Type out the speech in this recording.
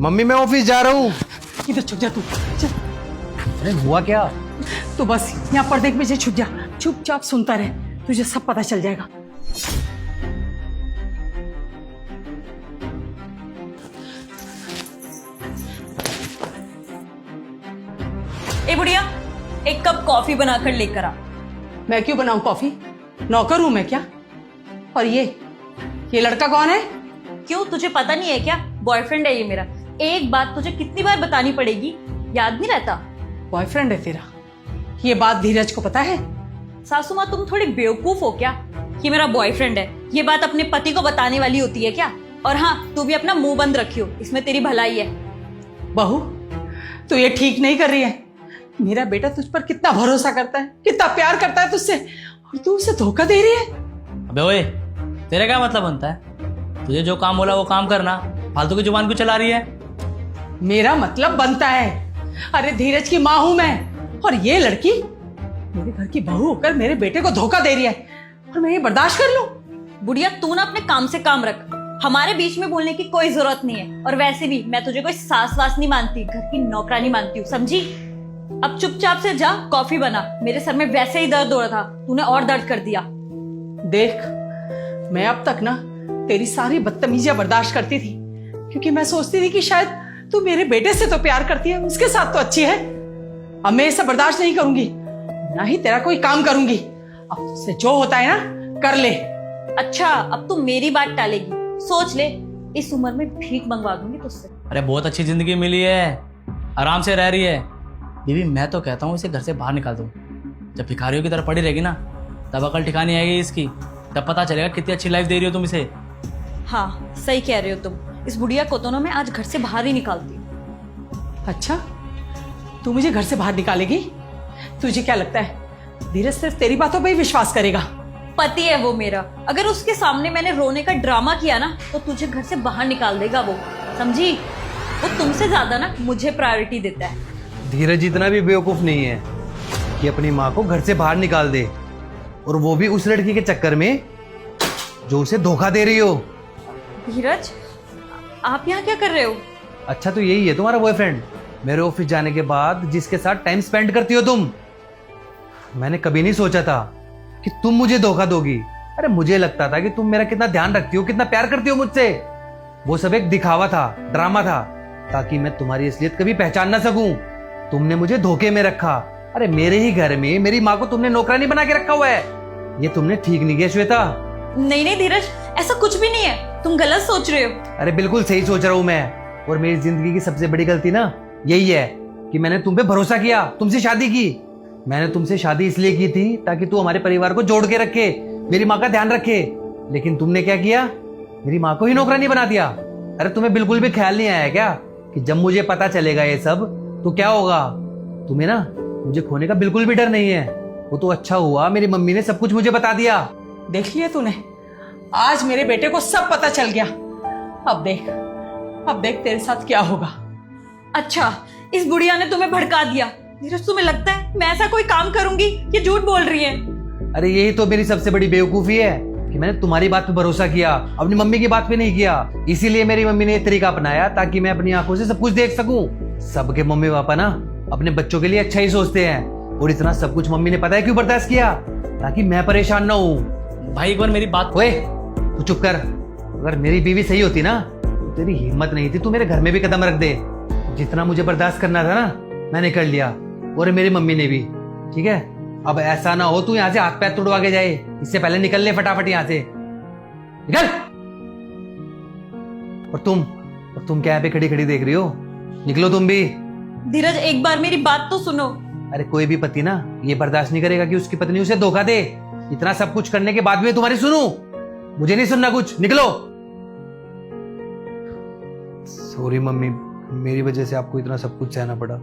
Mummy मैं office जा रहा हूँ। इधर छुप जा तू। चल अरे हुआ क्या? तू बस यहाँ पर्दे के पीछे छुप जा, चुपचाप सुनता रहे, तुझे सब पता चल जाएगा। ए बुढ़िया, एक कप कॉफी बनाकर लेकर आ। मैं क्यों बनाऊं कॉफी? नौकर हूं मैं क्या? और ये लड़का कौन है? क्यों, तुझे पता नहीं है क्या? बॉयफ्रेंड है ये मेरा। एक बात तुझे कितनी बार बतानी पड़ेगी, याद नहीं रहता? बॉयफ्रेंड है तेरा? ये बात धीरज को पता है? सासू माँ, तुम थोड़ी बेवकूफ हो क्या? ये मेरा बॉयफ्रेंड है, ये बात अपने पति को बताने वाली होती है क्या? और हाँ, तू भी अपना मुंह बंद रखियो, इसमें तेरी भलाई है। बहू, तू ये ठीक नहीं कर रही है। मेरा बेटा तुझ पर कितना भरोसा करता है, कितना प्यार करता है तुझसे, और तू उसे धोखा दे रही है। अबे ओए, तेरा क्या मतलब बनता है? तुझे जो काम बोला वो काम करना, फालतू की जुबान क्यों चला रही है? मेरा मतलब बनता है। अरे धीरज की माँ हूं मैं, और ये लड़की मेरे घर की बहू होकर मेरे बेटे को धोखा दे रही है, और मैं ये बर्दाश्त कर लूं? बुढ़िया, तू ना अपने काम से काम रख, हमारे बीच में बोलने की कोई जरूरत नहीं है। और वैसे भी मैं तुझे कोई सास वास नहीं मानती, घर की नौकरानी मानती हूँ, समझी? अब चुपचाप से जा, कॉफी बना। मेरे सर में वैसे ही दर्द हो रहा था, तूने और दर्द कर दिया। देख, मैं अब तक ना तेरी सारी बदतमीजियां बर्दाश्त करती थी, क्योंकि मैं सोचती थी कि शायद तू मेरे बेटे से तो प्यार करती है, उसके साथ तो अच्छी है। अब मैं इसे बर्दाश्त नहीं करूंगी, ना ही तेरा कोई काम करूंगी। अब तुझसे जो होता है ना कर ले। अच्छा, अब तू मेरी बात टालेगी? सोच ले, इस उम्र में भीख मंगवा दूंगी तुझसे। अरे बहुत अच्छी जिंदगी मिली है, आराम से रह रही है। बीवी, मैं तो कहता हूँ इसे घर से बाहर निकाल दो। जब भिखारियों की तरह पड़ी रहेगी ना, तब अकल ठिकानी आएगी इसकी, तब पता चलेगा कितनी अच्छी लाइफ दे रही हो तुम इसे। हाँ, सही कह रहे हो तुम। इस बुढ़िया को तो ना मैं आज घर से बाहर ही निकालती हूँ। अच्छा, तू मुझे घर से बाहर निकालेगी? तुझे क्या लगता है धीरज सिर्फ तेरी बातों पे ही विश्वास करेगा? पति है वो मेरा, अगर उसके सामने मैंने रोने का ड्रामा किया ना, तो तुझे घर से बाहर निकाल देगा वो, समझी? वो तुमसे ज्यादा ना मुझे प्रायोरिटी देता है। धीरज इतना भी बेवकूफ नहीं है कि अपनी माँ को घर से बाहर निकाल दे, और वो भी उस लड़की के चक्कर में जो उसे धोखा दे रही हो। धीरज, आप यहाँ क्या कर रहे हो? अच्छा, तो यही है तुम्हारा बॉयफ्रेंड? मेरे ऑफिस जाने के बाद जिसके साथ टाइम स्पेंड करती हो तुम। मैंने कभी नहीं सोचा था कि तुम मुझे धोखा दोगी। अरे मुझे लगता था कि तुम मेरा कितना ध्यान रखती हो, कितना प्यार करती हो मुझसे। वो सब एक दिखावा था, ड्रामा था, ताकि मैं तुम्हारी असलियत कभी पहचान ना सकूं। तुमने मुझे धोखे में रखा। अरे मेरे ही घर में मेरी माँ को तुमने नौकरानी बना के रखा हुआ है। ये तुमने ठीक नहीं किया श्वेता। नहीं नहीं धीरज, ऐसा कुछ भी नहीं है, तुम गलत सोच रहे हो। अरे बिल्कुल सही सोच रहा हूँ मैं। और मेरी जिंदगी की सबसे बड़ी गलती ना यही है कि मैंने तुम पे भरोसा किया, तुमसे शादी की। मैंने तुमसे शादी इसलिए की थी ताकि तू हमारे परिवार को जोड़ के रखे, मेरी माँ का ध्यान रखे। लेकिन तुमने क्या किया? मेरी माँ को ही नौकरानी बना दिया। अरे तुम्हें बिल्कुल भी ख्याल नहीं आया क्या कि जब मुझे पता चलेगा ये सब तो क्या होगा? तुम्हें ना मुझे खोने का बिल्कुल भी डर नहीं है। वो तो अच्छा हुआ मेरी मम्मी ने सब कुछ मुझे बता दिया। देख लिया तूने, आज मेरे बेटे को सब पता चल गया। अब देख तेरे साथ क्या होगा। अच्छा, इस बुढ़िया ने तुम्हें भड़का दिया। धीरज, तुम्हें लगता है मैं ऐसा कोई काम करूंगी? ये झूठ बोल रही है। अरे यही तो मेरी सबसे बड़ी बेवकूफी है कि मैंने तुम्हारी बात पे भरोसा किया, अपनी मम्मी की बात पे नहीं किया। इसीलिए मेरी मम्मी ने ये तरीका अपनाया ताकि मैं अपनी आंखों से सब कुछ देख सकूं। सबके मम्मी पापा ना अपने बच्चों के लिए अच्छा ही सोचते हैं, और इतना सब कुछ मम्मी ने पता है क्यों बर्दाश्त किया? ताकि मैं परेशान ना हूँ। भाई एक बार मेरी बात। ओए तू चुप कर। अगर मेरी बीवी सही होती ना तो तेरी हिम्मत नहीं थी तू मेरे घर में भी कदम रख दे। जितना मुझे बर्दाश्त करना था ना मैंने कर लिया, और मेरी मम्मी ने भी। ठीक है, अब ऐसा ना हो तू यहाँ से हाथ पैर तोड़वा के जाए। इससे पहले निकल ले फटाफट यहाँ से, निकल। और तुम क्या यहाँ पे खड़ी खड़ी देख रही हो? निकलो तुम भी। धीरज, एक बार मेरी बात तो सुनो। अरे कोई भी पति ना ये बर्दाश्त नहीं करेगा कि उसकी पत्नी उसे धोखा दे। इतना सब कुछ करने के बाद में तुम्हारी सुनूं? मुझे नहीं सुनना कुछ, निकलो। सॉरी मम्मी, मेरी वजह से आपको इतना सब कुछ सहना पड़ा।